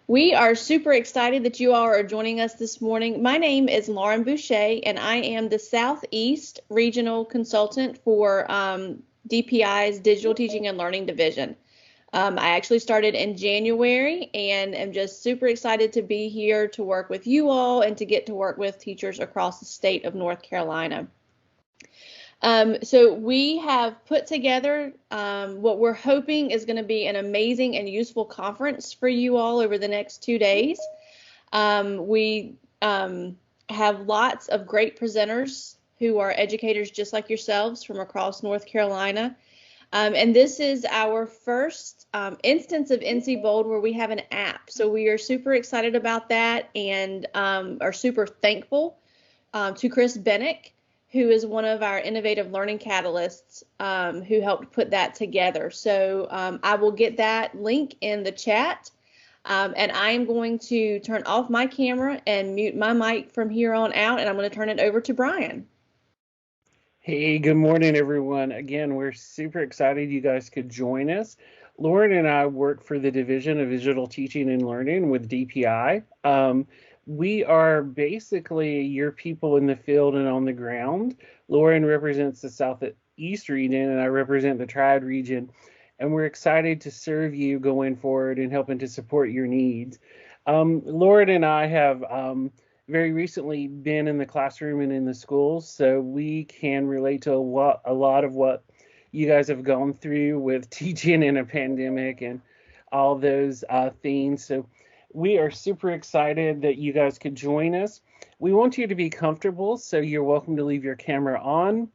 We are super excited that you all are joining us this morning. My name is Lauren Boucher, and I am the Southeast Regional Consultant for DPI's Digital Teaching and Learning Division. I actually started in January and am just super excited to be here to work with you all and to get to work with teachers across the state of North Carolina. So we have put together what we're hoping is going to be an amazing and useful conference for you all over the next 2 days. We have lots of great presenters who are educators just like yourselves from across North Carolina. And this is our first instance of NCBOLD where we have an app. So we are super excited about that and are super thankful to Chris Bennick, who is one of our innovative learning catalysts who helped put that together. So I will get that link in the chat. And I am going to turn off my camera and mute my mic from here on out, and I'm going to turn it over to Brian. Hey, good morning, everyone. Again, we're super excited you guys could join us. Lauren and I work for the Division of Digital Teaching and Learning with DPI. We are basically your people in the field and on the ground. Lauren represents the Southeast region, and I represent the Triad region. And we're excited to serve you going forward and helping to support your needs. Lauren and I have very recently been in the classroom and in the schools, so we can relate to a lot of what you guys have gone through with teaching in a pandemic and all those things. So we are super excited that you guys could join us. We want you to be comfortable, so you're welcome to leave your camera on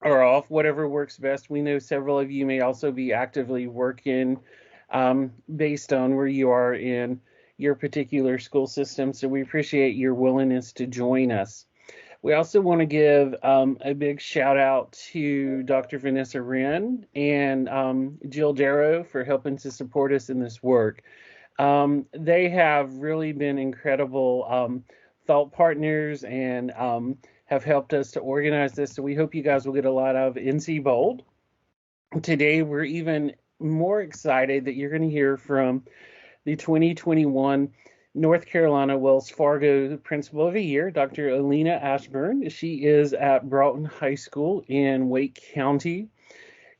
or off, whatever works best. We know several of you may also be actively working based on where you are in your particular school system, so we appreciate your willingness to join us. We also want to give a big shout out to Dr. Vanessa Wren and Jill Darrow for helping to support us in this work. They have really been incredible thought partners and have helped us to organize this. So we hope you guys will get a lot of NCBOLD. Today, we're even more excited that you're going to hear from the 2021 North Carolina Wells Fargo Principal of the Year, Dr. Elena Ashburn. She is at Broughton High School in Wake County.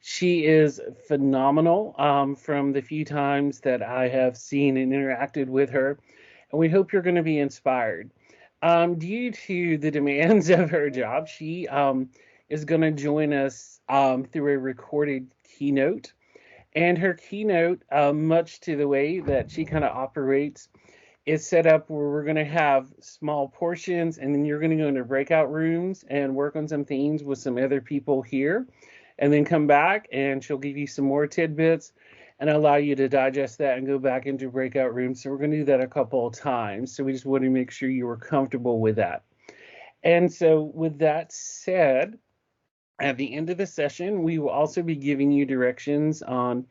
She is phenomenal from the few times that I have seen and interacted with her, and we hope you're going to be inspired. Due to the demands of her job, she is going to join us through a recorded keynote, and her keynote, much to the way that she kind of operates, is set up where we're going to have small portions, and then you're going to go into breakout rooms and work on some things with some other people here, and then come back and she'll give you some more tidbits and allow you to digest that and go back into breakout rooms. So we're going to do that a couple of times. So we just want to make sure you were comfortable with that. And so with that said, at the end of the session, we will also be giving you directions on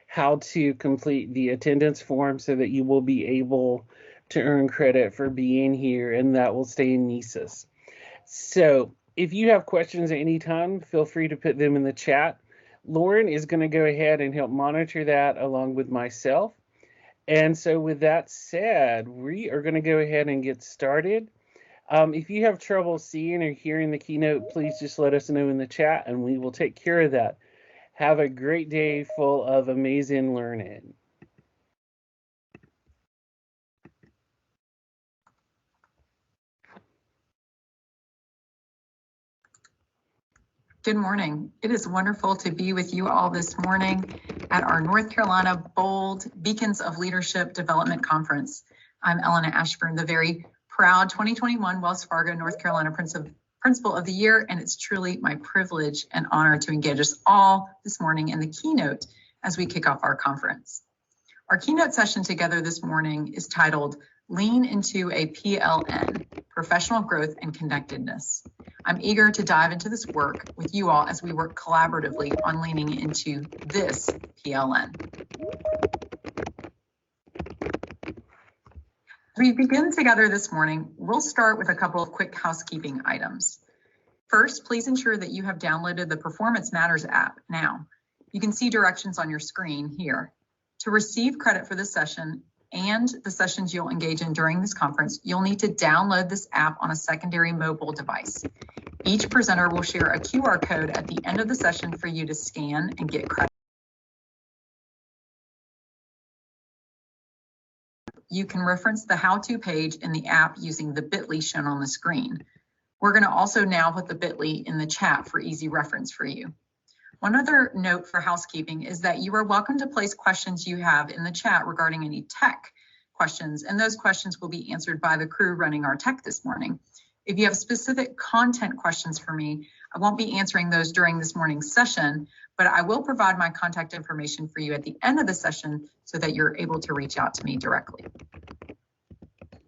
how to complete the attendance form so that you will be able to earn credit for being here, and that will stay in NESIS. So if you have questions at any time, feel free to put them in the chat. Lauren is going to go ahead and help monitor that along with myself. And so with that said, we are going to go ahead and get started. If you have trouble seeing or hearing the keynote, please just let us know in the chat and we will take care of that. Have a great day full of amazing learning. Good morning. It is wonderful to be with you all this morning at our North Carolina BOLD Beacons of Leadership Development Conference. I'm Elena Ashburn, the very proud 2021 Wells Fargo, North Carolina Principal of the Year, and it's truly my privilege and honor to engage us all this morning in the keynote as we kick off our conference. Our keynote session together this morning is titled Lean into a PLN, Professional Growth and Connectedness. I'm eager to dive into this work with you all as we work collaboratively on leaning into this PLN. We begin together this morning. We'll start with a couple of quick housekeeping items. First, please ensure that you have downloaded the Performance Matters app now. You can see directions on your screen here. To receive credit for this session and the sessions you'll engage in during this conference, you'll need to download this app on a secondary mobile device. Each presenter will share a QR code at the end of the session for you to scan and get credit. You can reference the how-to page in the app using the bit.ly shown on the screen. We're going to also now put the bit.ly in the chat for easy reference for you. One other note for housekeeping is that you are welcome to place questions you have in the chat regarding any tech questions, and those questions will be answered by the crew running our tech this morning. If you have specific content questions for me, I won't be answering those during this morning's session, but I will provide my contact information for you at the end of the session so that you're able to reach out to me directly.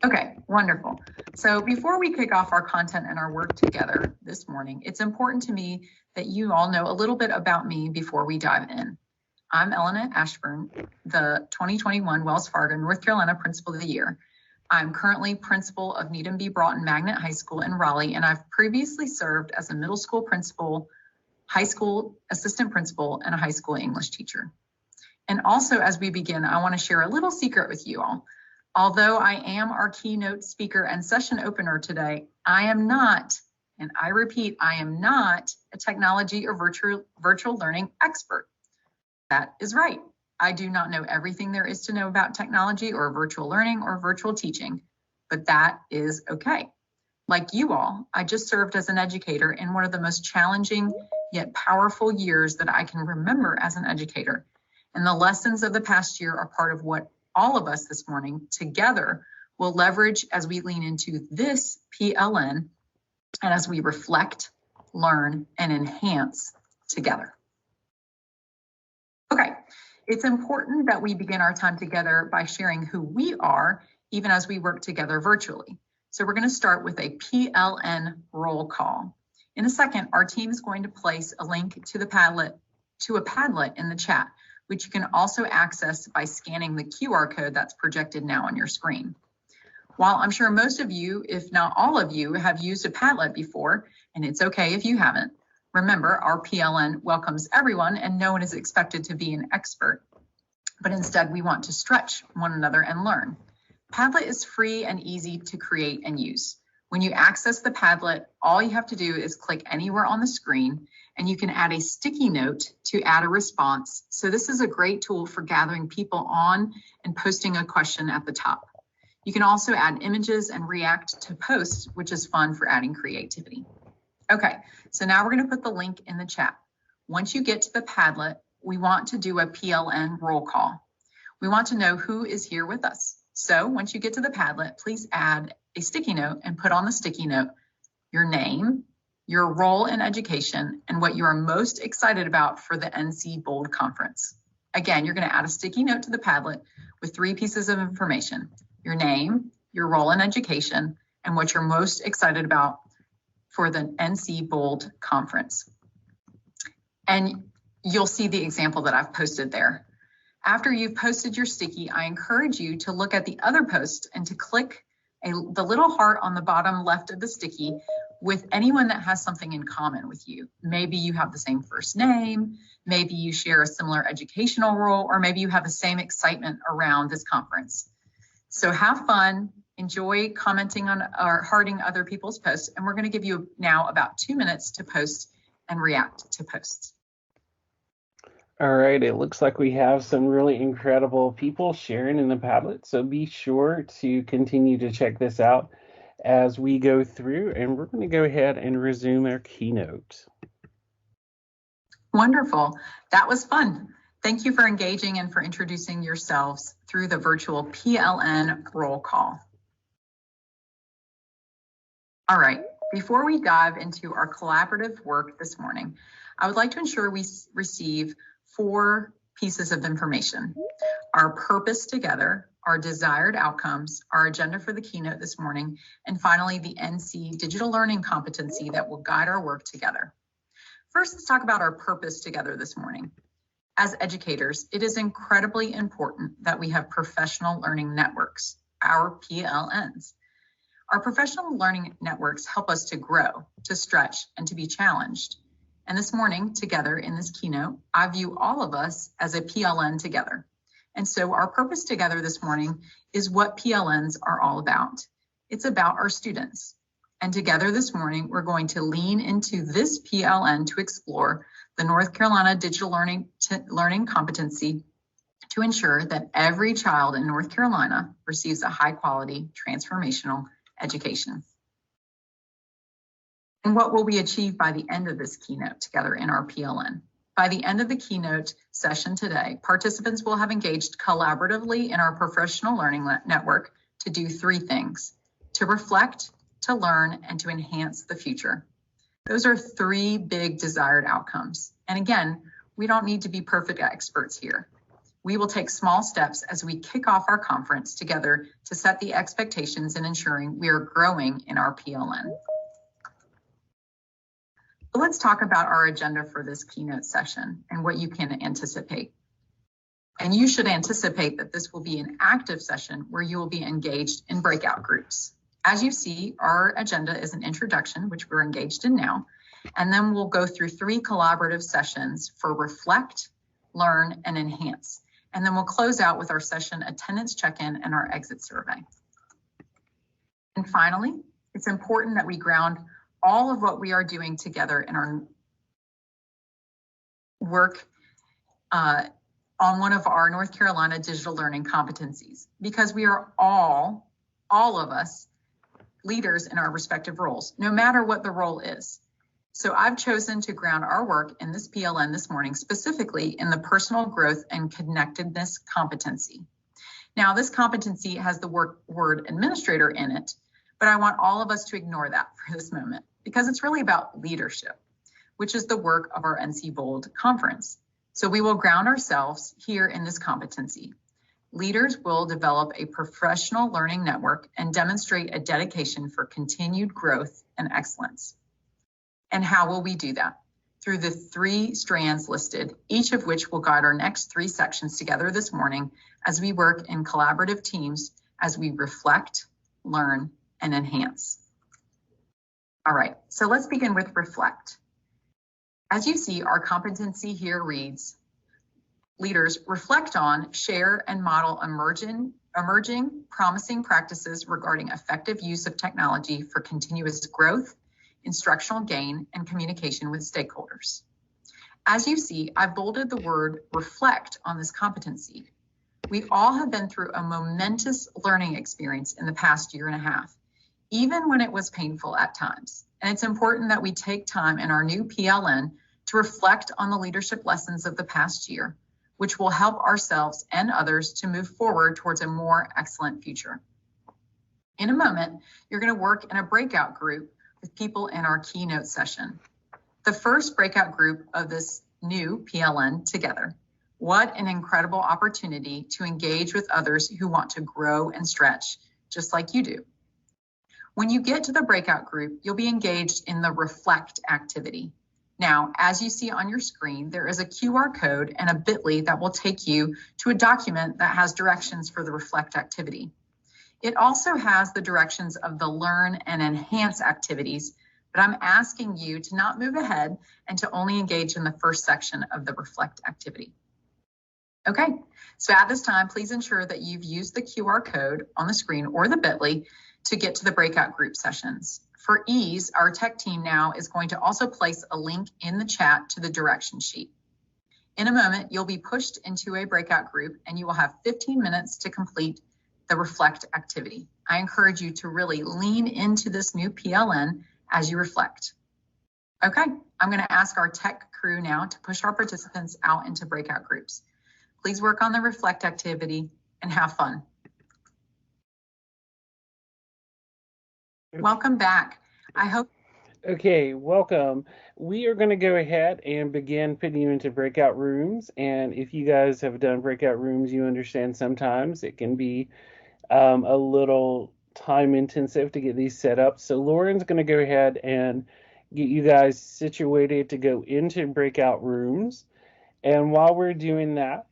Okay, wonderful. So before we kick off our content and our work together this morning, it's important to me that you all know a little bit about me before we dive in. I'm Elena Ashburn, the 2021 Wells Fargo North Carolina Principal of the Year. I'm currently principal of Needham B. Broughton Magnet High School in Raleigh, and I've previously served as a middle school principal, high school assistant principal, and a high school English teacher. And also, as we begin, I want to share a little secret with you all. Although I am our keynote speaker and session opener today, I am not, and I repeat, I am not a technology or virtual learning expert. That is right. I do not know everything there is to know about technology or virtual learning or virtual teaching, but that is okay. Like you all, I just served as an educator in one of the most challenging yet powerful years that I can remember as an educator. And the lessons of the past year are part of what all of us this morning together will leverage as we lean into this PLN and as we reflect, learn, and enhance together. Okay, it's important that we begin our time together by sharing who we are, even as we work together virtually. So we're going to start with a PLN roll call. In a second, our team is going to place a link to a Padlet in the chat, which you can also access by scanning the QR code that's projected now on your screen. While I'm sure most of you, if not all of you, have used a Padlet before, and it's okay if you haven't, remember our PLN welcomes everyone and no one is expected to be an expert, but instead we want to stretch one another and learn. Padlet is free and easy to create and use. When you access the Padlet, all you have to do is click anywhere on the screen and you can add a sticky note to add a response. So this is a great tool for gathering people on and posting a question at the top. You can also add images and react to posts, which is fun for adding creativity. Okay, so now we're going to put the link in the chat. Once you get to the Padlet, we want to do a PLN roll call. We want to know who is here with us. So once you get to the Padlet, please add a sticky note and put on the sticky note your name, your role in education, and what you are most excited about for the NCBOLD conference. Again, you're going to add a sticky note to the Padlet with 3 pieces of information: your name, your role in education, and what you're most excited about for the NCBOLD conference. And you'll see the example that I've posted there. After you've posted your sticky, I encourage you to look at the other post and to click the little heart on the bottom left of the sticky with anyone that has something in common with you. Maybe you have the same first name, maybe you share a similar educational role, or maybe you have the same excitement around this conference. So have fun, enjoy commenting on or hearting other people's posts, and we're going to give you now about 2 minutes to post and react to posts. All right, it looks like we have some really incredible people sharing in the Padlet, so be sure to continue to check this out as we go through, and we're going to go ahead and resume our keynote. Wonderful. That was fun. Thank you for engaging and for introducing yourselves through the virtual PLN roll call. All right, before we dive into our collaborative work this morning, I would like to ensure we receive 4 pieces of information: our purpose together, our desired outcomes, our agenda for the keynote this morning, and finally, the NC Digital Learning Competency that will guide our work together. First, let's talk about our purpose together this morning. As educators, it is incredibly important that we have professional learning networks. our PLNs. Our professional learning networks help us to grow, to stretch, and to be challenged. And this morning, together in this keynote, I view all of us as a PLN together. And so our purpose together this morning is what PLNs are all about. It's about our students. And together this morning, we're going to lean into this PLN to explore the North Carolina Digital Learning Competency to ensure that every child in North Carolina receives a high-quality, transformational education. And what will we achieve by the end of this keynote together in our PLN? By the end of the keynote session today, participants will have engaged collaboratively in our professional learning network to do three things: to reflect, to learn, and to enhance the future. Those are three big desired outcomes. And again, we don't need to be perfect experts here. We will take small steps as we kick off our conference together to set the expectations in ensuring we are growing in our PLN. So let's talk about our agenda for this keynote session and what you can anticipate. And you should anticipate that this will be an active session where you will be engaged in breakout groups. As you see, our agenda is an introduction, which we're engaged in now, and then we'll go through three collaborative sessions for reflect, learn, and enhance. And then we'll close out with our session attendance check-in and our exit survey. And finally, it's important that we ground all of what we are doing together in our work on one of our North Carolina digital learning competencies, because we are all of us, leaders in our respective roles, no matter what the role is. So I've chosen to ground our work in this PLN this morning, specifically in the personal growth and connectedness competency. Now, this competency has the word administrator in it, but I want all of us to ignore that for this moment, because it's really about leadership, which is the work of our NCBOLD conference. So we will ground ourselves here in this competency. Leaders will develop a professional learning network and demonstrate a dedication for continued growth and excellence. And how will we do that? Through the three strands listed, each of which will guide our next three sections together this morning as we work in collaborative teams as we reflect, learn, and enhance. All right, so let's begin with reflect. As you see, our competency here reads, leaders reflect on, share, and model emerging, promising practices regarding effective use of technology for continuous growth, instructional gain, and communication with stakeholders. As you see, I've bolded the word reflect on this competency. We all have been through a momentous learning experience in the past year and a half, even when it was painful at times. And it's important that we take time in our new PLN to reflect on the leadership lessons of the past year, which will help ourselves and others to move forward towards a more excellent future. In a moment, you're going to work in a breakout group with people in our keynote session. The first breakout group of this new PLN together. What an incredible opportunity to engage with others who want to grow and stretch, just like you do. When you get to the breakout group, you'll be engaged in the reflect activity. Now, as you see on your screen, there is a QR code and a bit.ly that will take you to a document that has directions for the reflect activity. It also has the directions of the learn and enhance activities, but I'm asking you to not move ahead and to only engage in the first section of the reflect activity. Okay, so at this time, please ensure that you've used the QR code on the screen or the bit.ly to get to the breakout group sessions. For ease, our tech team now is going to also place a link in the chat to the direction sheet. In a moment, you'll be pushed into a breakout group and you will have 15 minutes to complete the reflect activity. I encourage you to really lean into this new PLN as you reflect. Okay, I'm going to ask our tech crew now to push our participants out into breakout groups. Please work on the reflect activity and have fun. Welcome back. I hope. Okay, welcome. We are going to go ahead and begin putting you into breakout rooms. And if you guys have done breakout rooms, you understand sometimes it can be a little time intensive to get these set up. So Lauren's going to go ahead and get you guys situated to go into breakout rooms. And while we're doing that,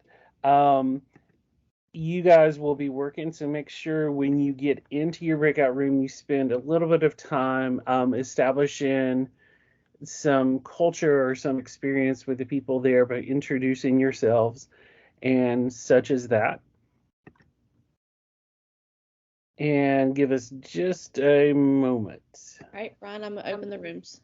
you guys will be working, so make sure when you get into your breakout room, you spend a little bit of time establishing some culture or some experience with the people there by introducing yourselves and such as that. And give us just a moment. All right, Brian, I'm going to open the rooms.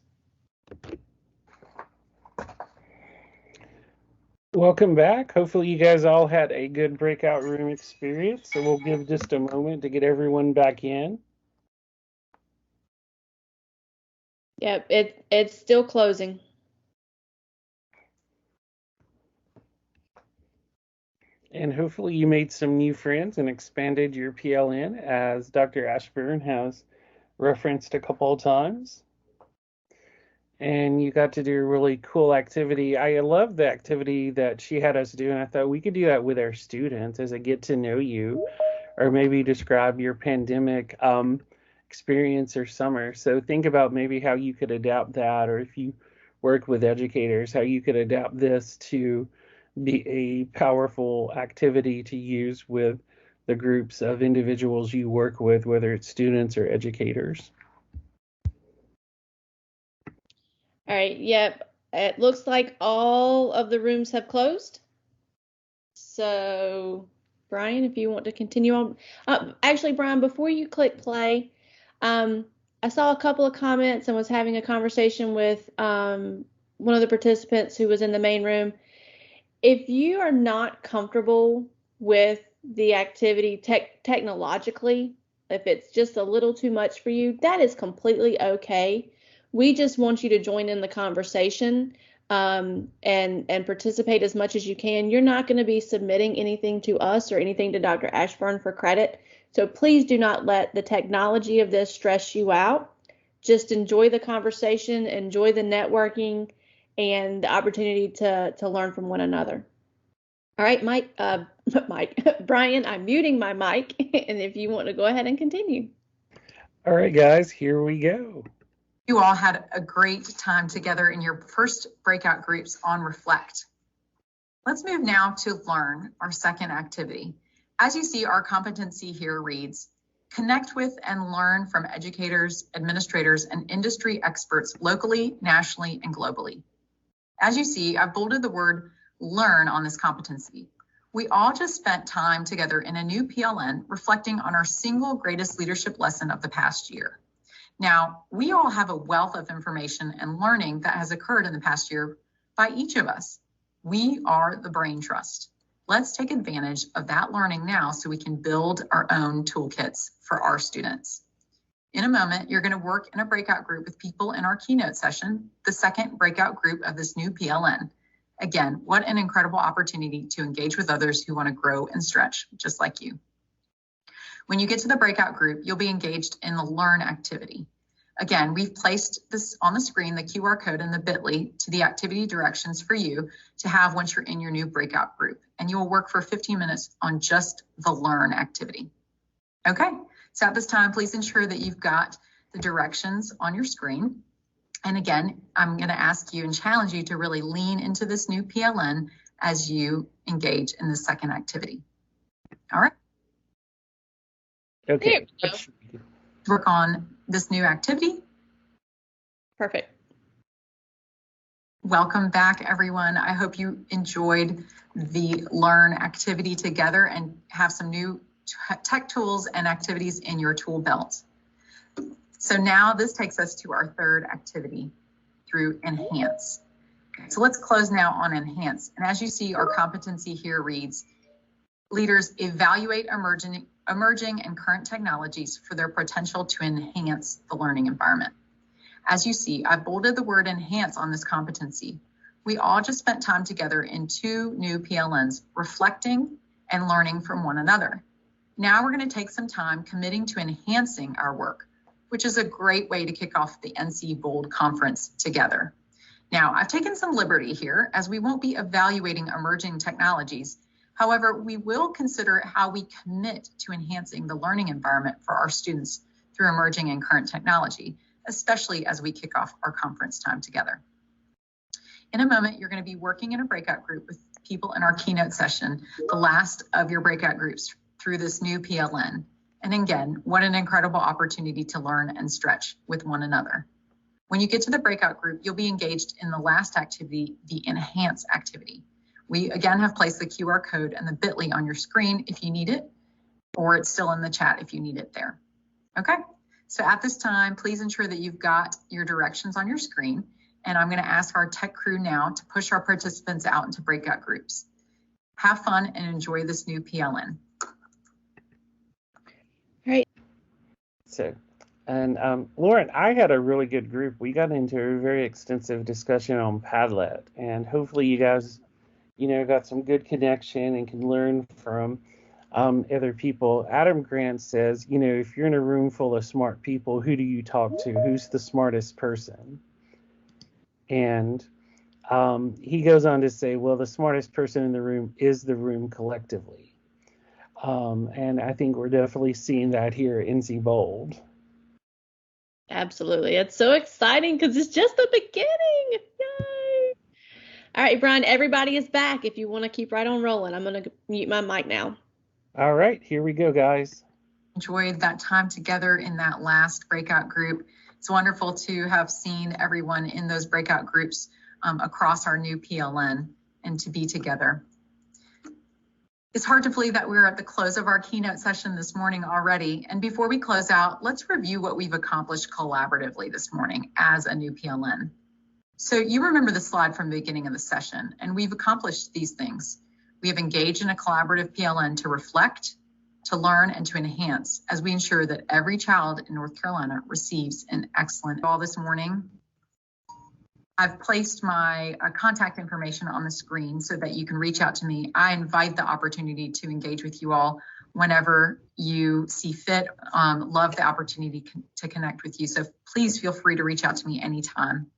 Welcome back. Hopefully you guys all had a good breakout room experience. So we'll give just a moment to get everyone back in. Yep, it's still closing. And hopefully you made some new friends and expanded your PLN, as Dr. Ashburn has referenced a couple of times. And you got to do a really cool activity. I love the activity that she had us do, and I thought we could do that with our students as a get to know you, or maybe describe your pandemic experience or summer. So think about maybe how you could adapt that, or if you work with educators, how you could adapt this to be a powerful activity to use with the groups of individuals you work with, whether it's students or educators. All right, yep, it looks like all of the rooms have closed. So, Brian, if you want to continue on. Actually, Brian, before you click play, I saw a couple of comments and was having a conversation with one of the participants who was in the main room. If you are not comfortable with the activity technologically, if it's just a little too much for you, that is completely okay. We just want you to join in the conversation and participate as much as you can. You're not going to be submitting anything to us or anything to Dr. Ashburn for credit. So please do not let the technology of this stress you out. Just enjoy the conversation, enjoy the networking, and the opportunity to learn from one another. All right, Brian, I'm muting my mic, and if you want to go ahead and continue. All right, guys, here we go. You all had a great time together in your first breakout groups on Reflect. Let's move now to Learn, our second activity. As you see, our competency here reads, connect with and learn from educators, administrators, and industry experts locally, nationally, and globally. As you see, I've bolded the word learn on this competency. We all just spent time together in a new PLN reflecting on our single greatest leadership lesson of the past year. Now, we all have a wealth of information and learning that has occurred in the past year by each of us. We are the brain trust. Let's take advantage of that learning now so we can build our own toolkits for our students. In a moment, you're going to work in a breakout group with people in our keynote session, the second breakout group of this new PLN. Again, what an incredible opportunity to engage with others who want to grow and stretch just like you. When you get to the breakout group, you'll be engaged in the Learn activity. Again, we've placed this on the screen, the QR code and the bit.ly to the activity directions for you to have once you're in your new breakout group. And you will work for 15 minutes on just the Learn activity. Okay, so at this time, please ensure that you've got the directions on your screen. And again, I'm going to ask you and challenge you to really lean into this new PLN as you engage in the second activity. All right. Okay. Work on this new activity. Perfect. Welcome back, everyone. I hope you enjoyed the Learn activity together and have some new tech tools and activities in your tool belt. So now this takes us to our third activity through Enhance. So let's close now on Enhance. And as you see, our competency here reads, leaders evaluate emerging and current technologies for their potential to enhance the learning environment. As you see, I've bolded the word enhance on this competency. We all just spent time together in two new PLNs, reflecting and learning from one another. Now we're going to take some time committing to enhancing our work, which is a great way to kick off the NCBOLD conference together. Now, I've taken some liberty here as we won't be evaluating emerging technologies. However, we will consider how we commit to enhancing the learning environment for our students through emerging and current technology, especially as we kick off our conference time together. In a moment, you're going to be working in a breakout group with people in our keynote session, the last of your breakout groups through this new PLN. And again, what an incredible opportunity to learn and stretch with one another. When you get to the breakout group, you'll be engaged in the last activity, the enhance activity. We again have placed the QR code and the bit.ly on your screen if you need it, or it's still in the chat if you need it there. Okay, so at this time, please ensure that you've got your directions on your screen. And I'm going to ask our tech crew now to push our participants out into breakout groups. Have fun and enjoy this new PLN. Great. So, and Lauren, I had a really good group. We got into a very extensive discussion on Padlet, and hopefully you guys, got some good connection and can learn from other people. Adam Grant says, if you're in a room full of smart people, who do you talk to? Who's the smartest person? And he goes on to say, well, the smartest person in the room is the room collectively. And I think we're definitely seeing that here at NCBOLD. Absolutely. It's so exciting because it's just the beginning. Yay. All right, Brian, everybody is back. If you want to keep right on rolling, I'm going to mute my mic now. All right, here we go, guys. Enjoyed that time together in that last breakout group. It's wonderful to have seen everyone in those breakout groups across our new PLN and to be together. It's hard to believe that we're at the close of our keynote session this morning already. And before we close out, let's review what we've accomplished collaboratively this morning as a new PLN. So you remember the slide from the beginning of the session, and we've accomplished these things. We have engaged in a collaborative PLN to reflect, to learn, and to enhance as we ensure that every child in North Carolina receives an excellent all this morning. I've placed my contact information on the screen so that you can reach out to me. I invite the opportunity to engage with you all whenever you see fit. Love the opportunity to connect with you. So please feel free to reach out to me anytime.